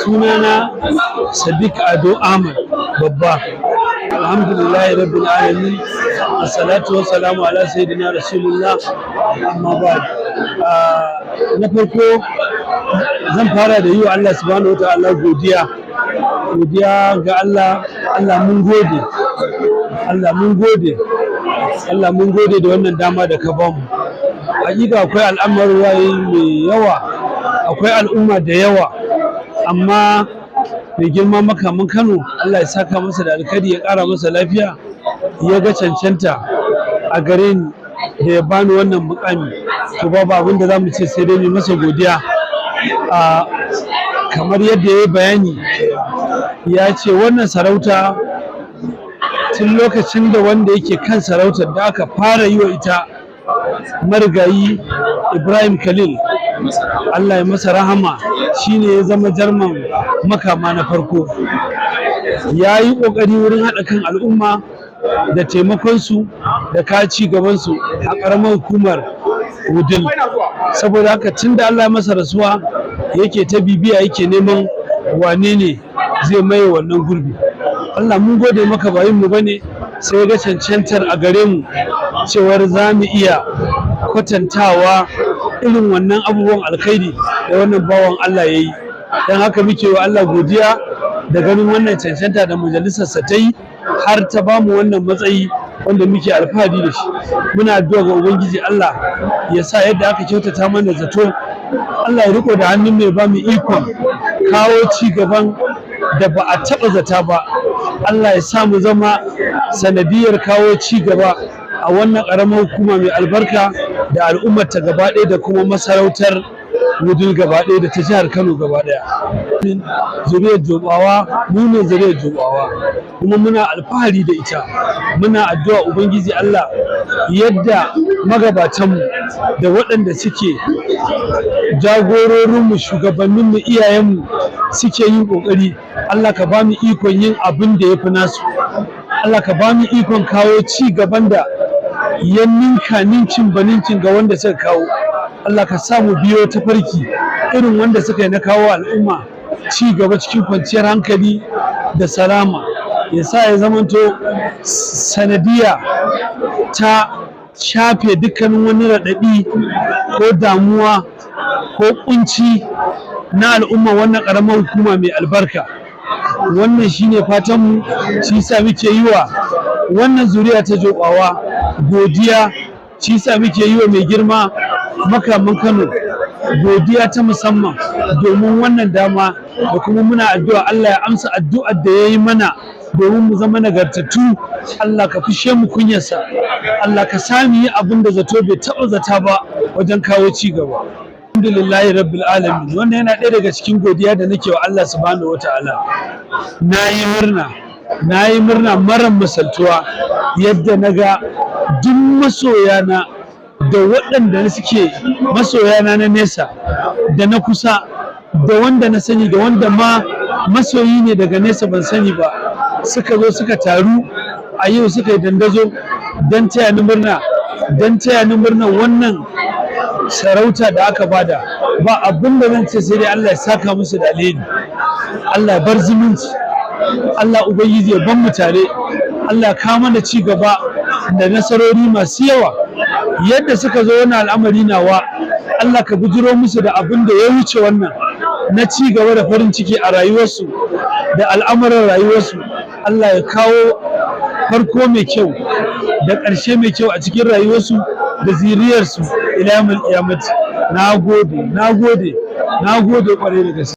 Sunana Sadiq Ado Ahmad Babba. Alhamdulillahi Rabbil Alamin. Assalatu wassalamu ala Sayyidina Rasulullah. Amma ba na farko zan fara da yi wa Allah subhanahu wataala godiya. Godiya ga Allah. Allah mun gode. Allah mun gode. Allah mun gode da wannan dama da ka bamu. Hakika akwai al'amarin waye mai yawa, akwai al'umma da yawa, amma mai girma makamin Kano Allah ya saka masa da alkhairi, ya ƙara masa lafiya, ya ga cancanta a gare ni da ya bani wannan mukami. To babu abin da za mu ce sai dai mu masa godiya. Kamar yadda ya yi bayani, ya ce wannan sarauta tun lokacin da wanda yake kan sarautar da aka fara yi wa ita marigayi Ibrahim Khalil, Allah ya masa rahama, shine ya zama jarman makama na farko. Ya yi ƙoƙari wurin haɗa kan al'umma da taimakonsu da kaci gabansu a ƙaramar hukumar Wudil. Saboda haka tun da Allah ya masa rasuwa yake ta bibiya, yake neman wane ne zai maye wannan gurbi. Allah mun gode maka, ba yin mu bane, sai ga cancantar a gare mu cewar za mu iya kwatantawa irin wannan abubuwan alkhairi da wannan bawan Allah ya yi. Don haka muke wa Allah godiya da ganin wannan cancanta da majalisarsa ta yi har ta ba mu wannan matsayi wanda muke alfahari da shi. Muna addu'a ga Ubangiji Allah ya sa yadda aka kyautata mana zato, Allah ya riko da hannun mai ba mu ikon kawo ci gaban da ba a taɓa zata ba. Allah ya sa mu zama sanadiyar kawo ci gaba a wannan ƙaramar hukuma mai albarka da al'ummarta gaba ɗaya da kuma masarautar Wudil gaba ɗaya da ta jihar Kano gaba ɗaya. Zuriyar Jobawa, mu ne zuriyar Jobawa, kuma muna alfahari da ita. Muna addu'a Ubangiji Allah yadda magabatanmu da waɗanda suke jagororinmu, shugabanninmu, iyayenmu suke yin ƙoƙari, Allah ka ba mu ikon yin abin da ya fi nasu. Allah ka ba mu ikon kawo ci gaban da ya ninka nincin banincin ga wanda suka kawo. Allah ka sa mu biyo ta farki irin wanda suka yi na kawo al'umma ci gaba cikin kwanciyar hankali da salama. Ya sa ya zamanto sanadiya ta shafe dukkanin wani raɗaɗi ko damuwa ko ƙunci na al'umma wannan ƙaramar hukuma mai albarka. Wannan shine fatanmu, shi sa muke yi wa wannan zuriya ta Jobawa godiya, shi sa muke yi wa mai girma makamin Kano godiya ta musamman domin wannan dama, da kuma muna addu'a Allah ya amsa addu'ar da ya yi mana domin mu zama nagartattu. Allah ka fishe mu kunyarsa, Allah ka sami yi abin da zato bai taɓa zata ba wajen kawo ci gaba. Alhamdulillahi Rabbil Alamin. Wannan yana ɗaya daga cikin godiya da nake wa Allah subhanahu wataala. Na yi murna marar misaltuwa yadda na ga duk masoyana da waɗanda suke masoyana na nesa da na kusa, da wanda na sani da wanda ma masoyi ne daga nesa ban sani ba, suka zo suka taru a yau, suka yi dandazo don taya ni murna, wannan sarauta da aka bada. Ba abin da zan ce sai dai Allah ya saka musu da alheri, Allah ya bar zumunci, Allah Ubangiji ya ban mu tare, Allah ya kawo mana ci gaba da nasarori masu yawa. Yadda suka zo wani al'amari nawa, Allah ka bujiro musu da abin da ya wuce wannan na ci gaba da farin ciki a rayuwarsu da al'amuran rayuwarsu. Allah ya kawo farko mai kyau da ƙarshe mai kyau a cikin rayuwarsu da zuriyarsu ila yawmil qiyamati. Na gode ƙwarai da gaske.